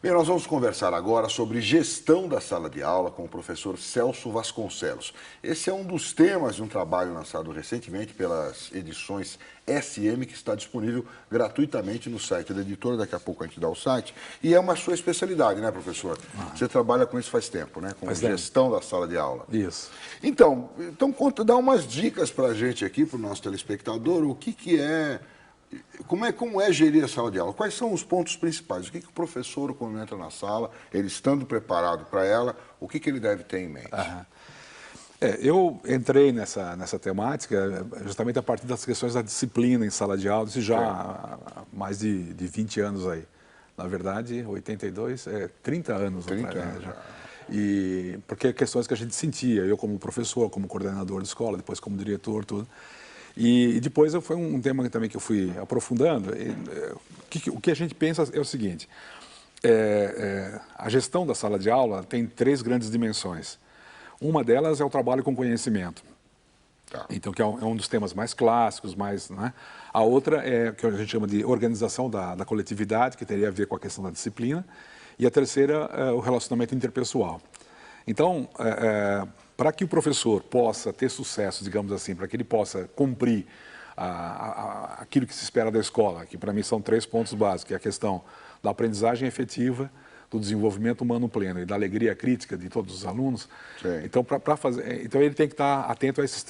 Bem, nós vamos conversar agora sobre gestão da sala de aula com o professor Celso Vasconcelos. Esse é um dos temas de um trabalho lançado recentemente pelas edições SM, que está disponível gratuitamente no site da editora. Daqui a pouco a gente dá o site. E é uma sua especialidade, né, professor? Você trabalha com isso faz tempo, né? Com gestão da sala de aula. Isso. Então dá umas dicas para a gente aqui, para o nosso telespectador, o que é... Como é gerir a sala de aula? Quais são os pontos principais? O que o professor, quando entra na sala, ele estando preparado para ela, o que ele deve ter em mente? Eu entrei nessa temática justamente a partir das questões da disciplina em sala de aula, isso já há mais de 20 anos aí. Na verdade, 82, 30 anos. 30 anos. Já. E porque questões que a gente sentia, eu como professor, como coordenador de escola, depois como diretor, tudo. E depois foi um tema também que eu fui aprofundando. O que a gente pensa é o seguinte, a gestão da sala de aula tem 3 grandes dimensões. Uma delas é o trabalho com conhecimento, então que é um dos temas mais clássicos, né? A outra é o que a gente chama de organização da coletividade, que teria a ver com a questão da disciplina, e a terceira é o relacionamento interpessoal. Então, para que o professor possa ter sucesso, digamos assim, para que ele possa cumprir aquilo que se espera da escola, que para mim são 3 pontos básicos, que é a questão da aprendizagem efetiva, do desenvolvimento humano pleno e da alegria crítica de todos os alunos. Então, então ele tem que estar atento a essas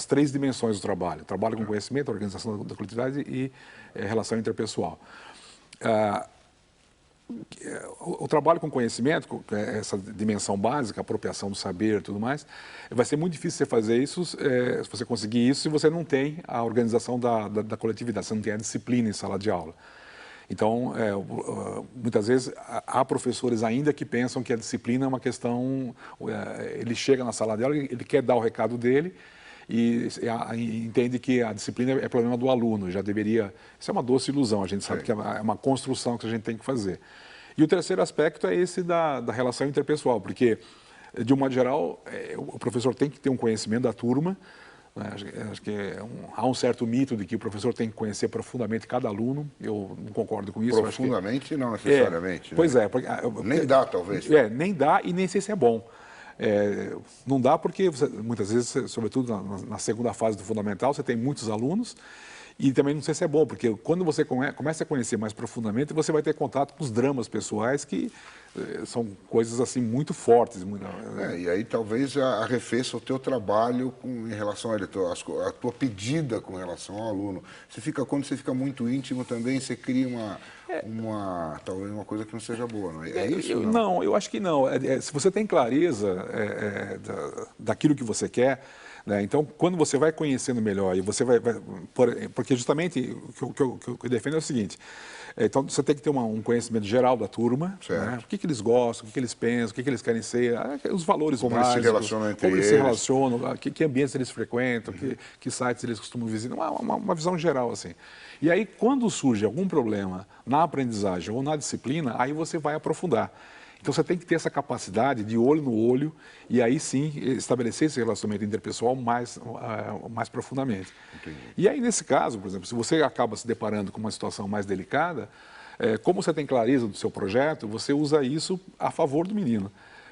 três dimensões do trabalho: trabalho com conhecimento, organização da coletividade e relação interpessoal. O trabalho com conhecimento, essa dimensão básica, apropriação do saber e tudo mais, vai ser muito difícil você fazer isso, se você conseguir isso, se você não tem a organização da coletividade, você não tem a disciplina em sala de aula. Então, muitas vezes, há professores ainda que pensam que a disciplina é uma questão... Ele chega na sala de aula, ele quer dar o recado dele e entende que a disciplina é problema do aluno, já deveria... Isso é uma doce ilusão, a gente sabe que é uma construção que a gente tem que fazer. E o terceiro aspecto é esse da relação interpessoal, porque, de um modo geral, o professor tem que ter um conhecimento da turma. Acho que há um certo mito de que o professor tem que conhecer profundamente cada aluno. Eu não concordo com isso. Profundamente, não necessariamente. Pois né? Nem dá, talvez. Nem dá e nem sei se é bom. Não dá porque, muitas vezes, sobretudo na segunda fase do fundamental, você tem muitos alunos. E também não sei se é bom, porque quando você começa a conhecer mais profundamente, você vai ter contato com os dramas pessoais, que são coisas assim muito fortes. E aí talvez arrefeça o teu trabalho em relação a tua pedida com relação ao aluno. Quando você fica muito íntimo também, você cria talvez uma coisa que não seja boa, não é? É isso? Não, eu acho que não. Se você tem clareza daquilo que você quer, né? Então, quando você vai conhecendo melhor, e você porque justamente o que eu defendo é o seguinte: então você tem que ter um conhecimento geral da turma, né? O que eles gostam, o que eles pensam, o que eles querem ser, os valores como básicos, eles se relacionam entre como eles, se relacionam, que ambientes eles frequentam, que sites eles costumam visitar, uma visão geral assim. E aí, quando surge algum problema na aprendizagem ou na disciplina, aí você vai aprofundar. Então, você tem que ter essa capacidade de olho no olho e aí sim estabelecer esse relacionamento interpessoal mais profundamente. Entendi. E aí, nesse caso, por exemplo, se você acaba se deparando com uma situação mais delicada, como você tem clareza do seu projeto, você usa isso a favor do menino,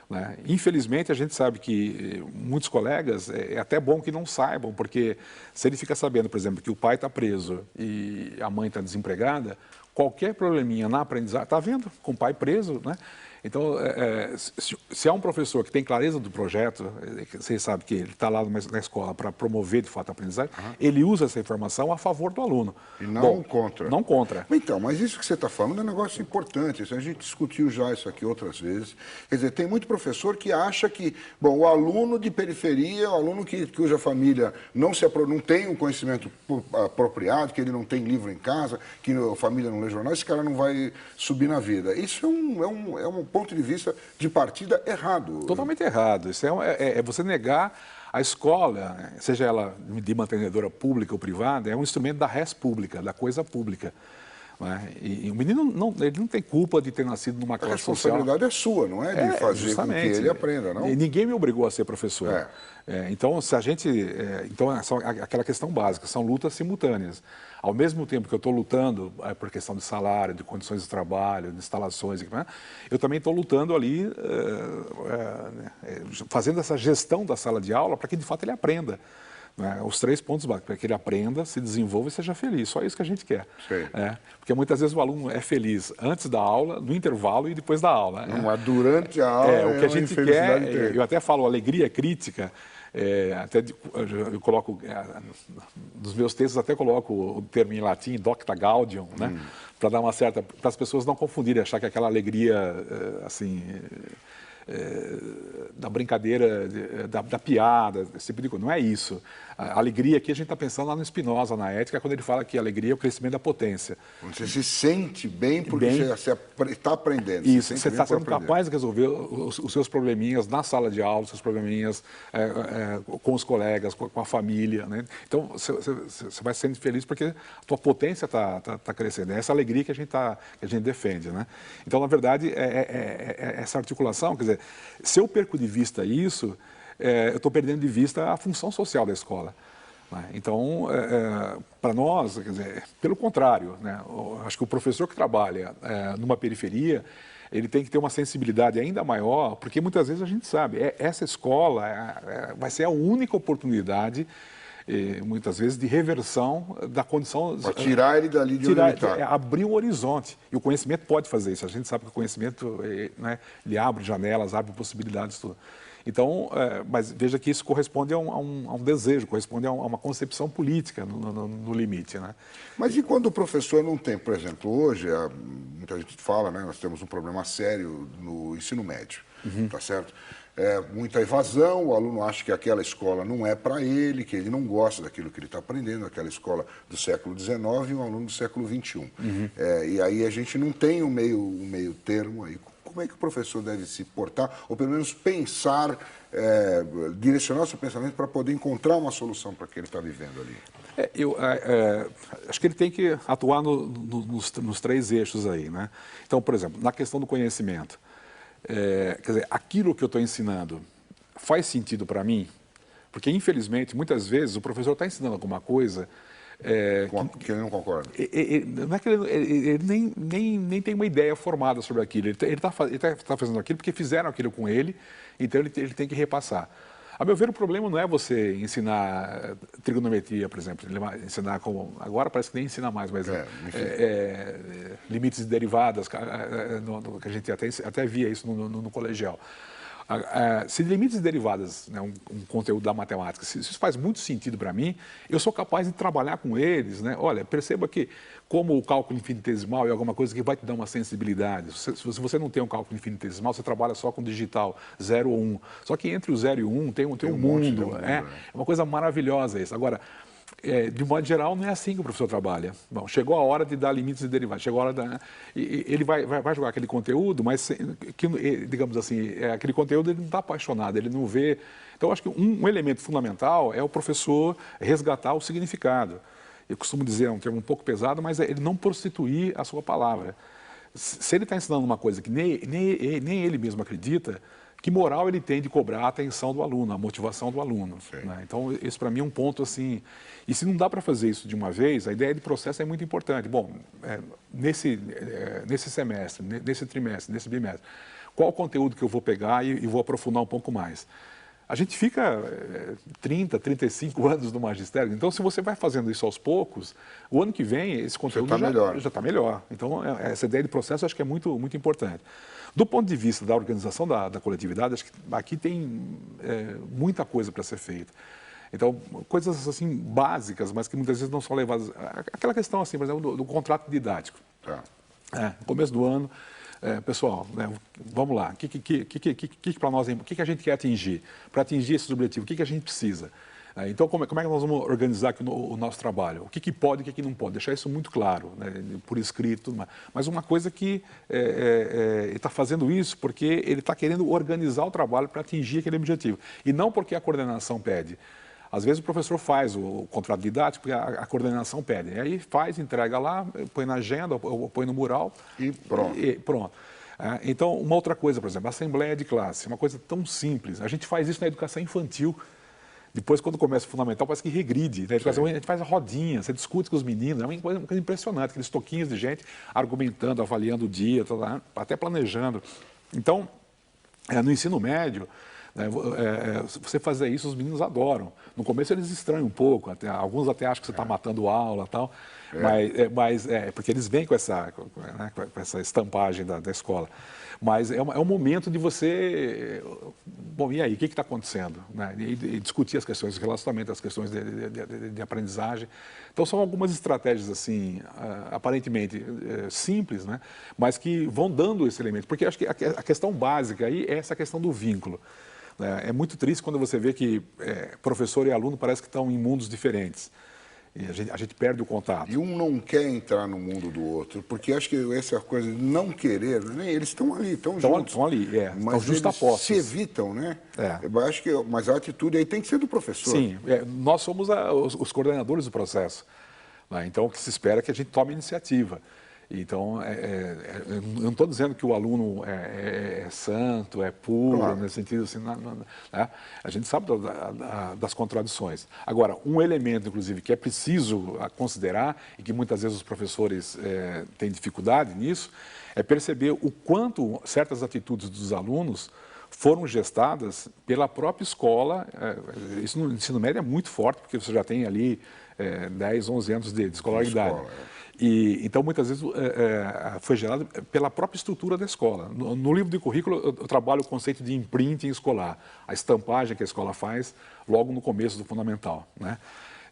né? Infelizmente, a gente sabe que muitos colegas, é até bom que não saibam, porque se ele fica sabendo, por exemplo, que o pai está preso e a mãe está desempregada, qualquer probleminha na aprendizagem, está vendo, com o pai preso, né? Então, se há um professor que tem clareza do projeto, você sabe que ele está lá na escola para promover, de fato, a aprendizagem, ele usa essa informação a favor do aluno. E não contra. Não contra. Então, mas isso que você está falando é um negócio importante. A gente discutiu já isso aqui outras vezes. Quer dizer, tem muito professor que acha que, o aluno de periferia, o aluno cuja família não tem um conhecimento apropriado, que ele não tem livro em casa, que a família não lê jornal, esse cara não vai subir na vida. Isso é um ponto de vista de partida errado. Totalmente errado. Isso é você negar a escola, seja ela de mantenedora pública ou privada, é um instrumento da res pública, da coisa pública. Né? E o menino ele não tem culpa de ter nascido numa classe social. A responsabilidade é sua, não é de fazer justamente. com que ele aprenda, não? E ninguém me obrigou a ser professor. Então, se a gente, então, aquela questão básica, são lutas simultâneas. Ao mesmo tempo que eu estou lutando por questão de salário, de condições de trabalho, de instalações, eu também estou lutando ali, fazendo essa gestão da sala de aula para que, de fato, ele aprenda. Né? Os 3 pontos básicos, para que ele aprenda, se desenvolva e seja feliz. Só isso que a gente quer. Porque muitas vezes o aluno é feliz antes da aula, no intervalo e depois da aula. Mas durante a aula o que a gente quer, eu até falo, alegria crítica. Até eu coloco nos meus textos até coloco o termo em latim docta gaudium, né, para dar uma certa, para as pessoas não confundirem, achar que aquela alegria assim da brincadeira, da piada, esse tipo de coisa. Não é isso. A alegria aqui a gente está pensando lá no Spinoza, na ética, quando ele fala que a alegria é o crescimento da potência. Você se sente bem porque você está aprendendo. Isso, você está sendo capaz de resolver os seus probleminhas na sala de aula, os seus probleminhas com os colegas, com a família. Né? Então, você vai se sentir feliz porque a tua potência está crescendo. É essa alegria que a gente defende. Né? Então, na verdade, essa articulação, quer dizer, se eu perco de vista isso, eu estou perdendo de vista a função social da escola. Né? Então, para nós, quer dizer, pelo contrário, né? Acho que o professor que trabalha numa periferia, ele tem que ter uma sensibilidade ainda maior, porque muitas vezes a gente sabe, essa escola vai ser a única oportunidade, muitas vezes, de reversão da condição... Para tirar ele dali de onde ele está. Abrir um horizonte. E o conhecimento pode fazer isso. A gente sabe que o conhecimento, né, ele abre janelas, abre possibilidades, tudo. Então, mas veja que isso corresponde a um desejo, corresponde a uma concepção política no limite. Né? Mas e quando o professor não tem, por exemplo, hoje, muita gente fala, né, nós temos um problema sério no ensino médio, tá certo? Muita evasão, o aluno acha que aquela escola não é para ele, que ele não gosta daquilo que ele está aprendendo, aquela escola do século XIX e um aluno do século XXI. E aí a gente não tem um meio termo aí. Como é que o professor deve se portar, ou pelo menos pensar, direcionar o seu pensamento para poder encontrar uma solução para o que ele está vivendo ali? Acho que ele tem que atuar nos 3 eixos aí. Né? Então, por exemplo, na questão do conhecimento, quer dizer, aquilo que eu estou ensinando faz sentido para mim? Porque, infelizmente, muitas vezes o professor está ensinando alguma coisa... que ele não concorda. Não é que ele nem tem uma ideia formada sobre aquilo. Ele está fazendo aquilo porque fizeram aquilo com ele, então ele tem que repassar. A meu ver, o problema não é você ensinar trigonometria, por exemplo, ensinar como... Agora parece que nem ensina mais, mas limites e derivadas, que a gente até via isso no colegial. Se limites e derivadas, né, um conteúdo da matemática, se isso faz muito sentido para mim, eu sou capaz de trabalhar com eles. Né? Olha, perceba que como o cálculo infinitesimal é alguma coisa que vai te dar uma sensibilidade. Se você não tem um cálculo infinitesimal, você trabalha só com digital 0 ou 1. Só que entre o 0 e o 1 tem um mundo. É uma coisa maravilhosa isso. Agora, de modo geral, não é assim que o professor trabalha. Bom, chegou a hora de dar limites e derivados, chegou a hora ele vai jogar aquele conteúdo, mas, digamos assim, aquele conteúdo ele não está apaixonado, ele não vê... Então, acho que um elemento fundamental é o professor resgatar o significado. Eu costumo dizer, é um termo um pouco pesado, mas ele não prostituir a sua palavra. Se ele está ensinando uma coisa que nem ele mesmo acredita, que moral ele tem de cobrar a atenção do aluno, a motivação do aluno. Né? Então, esse para mim é um ponto assim... E se não dá para fazer isso de uma vez, a ideia de processo é muito importante. Bom, nesse semestre, nesse trimestre, nesse bimestre, qual o conteúdo que eu vou pegar e vou aprofundar um pouco mais? A gente fica 30, 35 anos no magistério, então se você vai fazendo isso aos poucos, o ano que vem esse conteúdo já está melhor. Então, essa ideia de processo eu acho que é muito, muito importante. Do ponto de vista da organização da coletividade, acho que aqui tem muita coisa para ser feita. Então, coisas assim básicas, mas que muitas vezes não são levadas... Aquela questão, assim, por exemplo, do contrato didático. No começo do ano, pessoal, né, vamos lá, para nós, o que a gente quer atingir? Para atingir esses objetivos, o que a gente precisa? Então, como é que nós vamos organizar aqui o nosso trabalho? O que pode e o que não pode? Deixar isso muito claro, né, por escrito, tudo mais. Mas uma coisa que ele está fazendo isso porque ele está querendo organizar o trabalho para atingir aquele objetivo. E não porque a coordenação pede. Às vezes o professor faz o contrato didático, porque a coordenação pede. E aí faz, entrega lá, põe na agenda, ou põe no mural. E pronto. Pronto. Então, uma outra coisa, por exemplo, a assembleia de classe, uma coisa tão simples. A gente faz isso na educação infantil. Depois, quando começa o fundamental, parece que regride. Na educação, a gente faz a rodinha, você discute com os meninos, é uma coisa impressionante, aqueles toquinhos de gente argumentando, avaliando o dia, até planejando. Então, no ensino médio, você fazer isso, os meninos adoram. No começo eles estranham um pouco, alguns até acham que você está matando aula e tal, mas porque eles vêm com essa estampagem da escola. Mas é um momento de você... Bom, e aí, o que está acontecendo? Né? E discutir as questões de relacionamento, as questões de aprendizagem. Então, são algumas estratégias, assim, aparentemente simples, né? Mas que vão dando esse elemento. Porque acho que a questão básica aí é essa questão do vínculo. É muito triste quando você vê que professor e aluno parece que estão em mundos diferentes. E a gente perde o contato. E um não quer entrar no mundo do outro, porque acho que essa coisa de não querer, né? Eles estão ali, estão juntos. Estão ali, mas estão justapostos. se evitam, né? Eu acho que, mas a atitude aí tem que ser do professor. Sim, nós somos os coordenadores do processo. Né? Então, o que se espera é que a gente tome iniciativa. Então, eu não estou dizendo que o aluno é santo, é puro, claro, nesse sentido assim, né? A gente sabe das contradições. Agora, um elemento, inclusive, que é preciso considerar e que muitas vezes os professores têm dificuldade nisso, é perceber o quanto certas atitudes dos alunos foram gestadas pela própria escola. Isso no ensino médio é muito forte, porque você já tem ali 10, 11 anos de escolaridade. Então, muitas vezes, foi gerado pela própria estrutura da escola. No livro de currículo, eu trabalho o conceito de imprinting escolar, a estampagem que a escola faz logo no começo do fundamental. Né?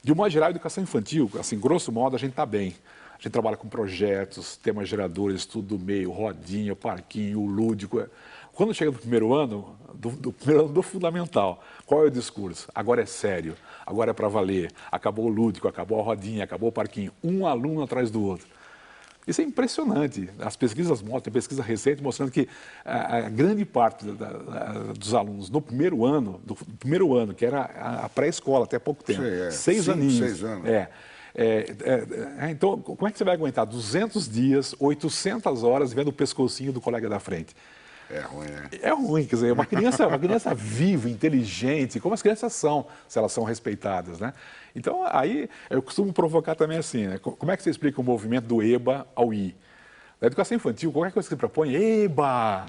De uma modo geral, a educação infantil, assim, grosso modo, a gente está bem. A gente trabalha com projetos, temas geradores, estudo do meio, rodinha, parquinho, lúdico. Quando chega no primeiro ano, primeiro ano do fundamental, qual é o discurso? Agora é sério, agora é para valer, acabou o lúdico, acabou a rodinha, acabou o parquinho, um aluno atrás do outro. Isso é impressionante. As pesquisas mostram, tem pesquisa recente mostrando que a grande parte dos alunos no primeiro ano, que era a pré-escola até há pouco tempo, 6 aninhos. 6 anos. Então, como é que você vai aguentar 200 dias, 800 horas vendo o pescocinho do colega da frente? É ruim, né? É ruim, quer dizer, uma criança viva, inteligente, como as crianças são, se elas são respeitadas, né? Então, aí, eu costumo provocar também assim, né? Como é que você explica o movimento do EBA ao I? Na educação infantil, qualquer coisa que você propõe, EBA!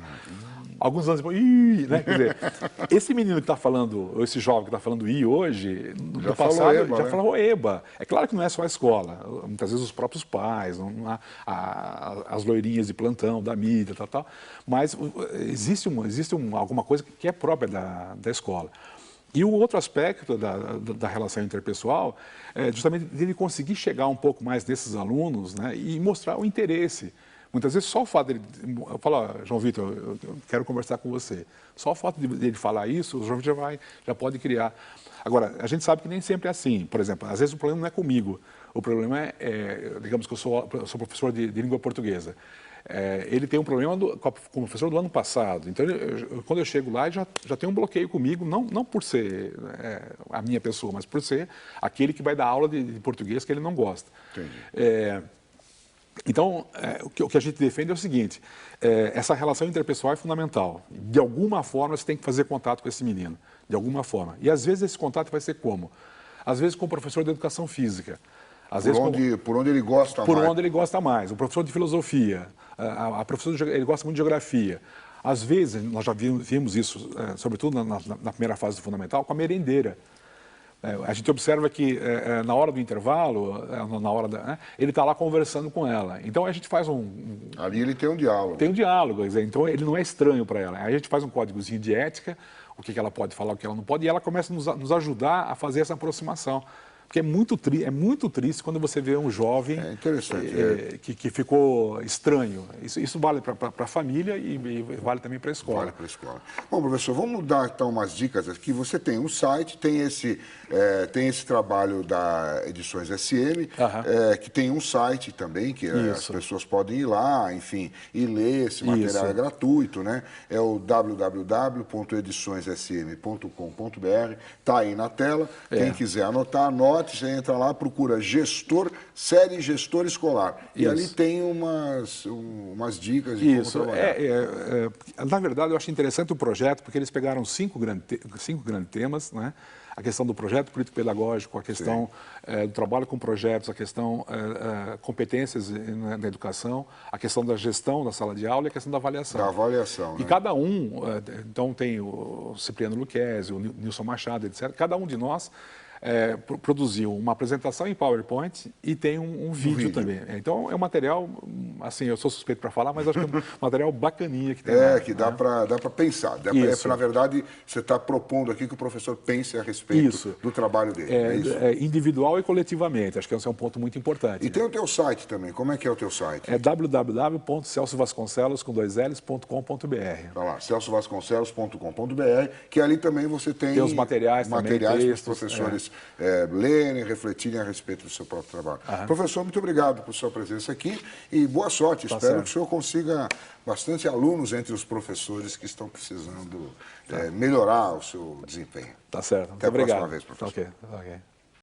Alguns anos depois, I, né? Quer dizer, esse menino que está falando, ou esse jovem que está falando I hoje, no passado, já falou EBA. É claro que não é só a escola, muitas vezes os próprios pais, as loirinhas de plantão, da mídia, tal, mas existe alguma coisa que é própria da escola. E o outro aspecto da relação interpessoal é justamente dele conseguir chegar um pouco mais nesses alunos, né, e mostrar o interesse. Muitas vezes só o fato dele... Eu falo, João Vitor, eu quero conversar com você. Só o fato dele falar isso, o João Vitor já pode criar. Agora, a gente sabe que nem sempre é assim. Por exemplo, às vezes o problema não é comigo. O problema digamos que eu sou professor de língua portuguesa. Ele tem um problema com o professor do ano passado. Então, quando eu chego lá, já tem um bloqueio comigo, não por ser a minha pessoa, mas por ser aquele que vai dar aula de português que ele não gosta. Entendi. Então, o que a gente defende é o seguinte, essa relação interpessoal é fundamental. De alguma forma, você tem que fazer contato com esse menino, de alguma forma. E, às vezes, esse contato vai ser como? Às vezes, com o professor de educação física. Por onde ele gosta mais. Por onde ele gosta mais. O professor de filosofia, a professora, ele gosta muito de geografia. Às vezes, nós já vimos isso, sobretudo na primeira fase do fundamental, com a merendeira. A gente observa que na hora do intervalo, ele está lá conversando com ela. Então a gente faz Ali ele tem um diálogo. Tem um diálogo, quer dizer, então ele não é estranho para ela. Aí a gente faz um códigozinho de ética, o que ela pode falar, o que ela não pode, e ela começa a nos ajudar a fazer essa aproximação. Porque é muito triste quando você vê um jovem que ficou estranho. Isso vale para a família e vale também para a escola. Vale para a escola. Bom, professor, vamos dar então umas dicas aqui. Você tem um site, tem esse trabalho da Edições SM, que tem um site também, que as pessoas podem ir lá, enfim, e ler. Esse material é gratuito, né? É o www.ediçõesSM.com.br, está aí na tela. Quem quiser anotar, anote, você entra lá, procura série Gestor Escolar. E ali tem umas dicas de como trabalhar. Na verdade, eu acho interessante o projeto, porque eles pegaram cinco grandes temas, né? A questão do projeto político-pedagógico, a questão do trabalho com projetos, a questão competências na educação, a questão da gestão da sala de aula e a questão da avaliação. E cada um, então tem o Cipriano Luquezzi, o Nilson Machado, etc. Cada um de nós produziu uma apresentação em PowerPoint e tem um vídeo também. Então é um material, assim, eu sou suspeito para falar, mas acho que é um material bacaninha que tem lá, que dá para pensar. Na verdade, você está propondo aqui que o professor pense a respeito do trabalho dele. Individual e coletivamente, acho que esse é um ponto muito importante. E tem o teu site também, como é que é o teu site? É www.celsovasconcelos.com.br. Tá lá, celsovasconcelos.com.br, que ali também você tem os materiais para os professores lerem, refletirem a respeito do seu próprio trabalho. Professor, muito obrigado por sua presença aqui e boa sorte. Espero que o senhor consiga bastante alunos entre os professores que estão precisando melhorar o seu desempenho. Tá certo. Até a próxima vez, professor. Ok.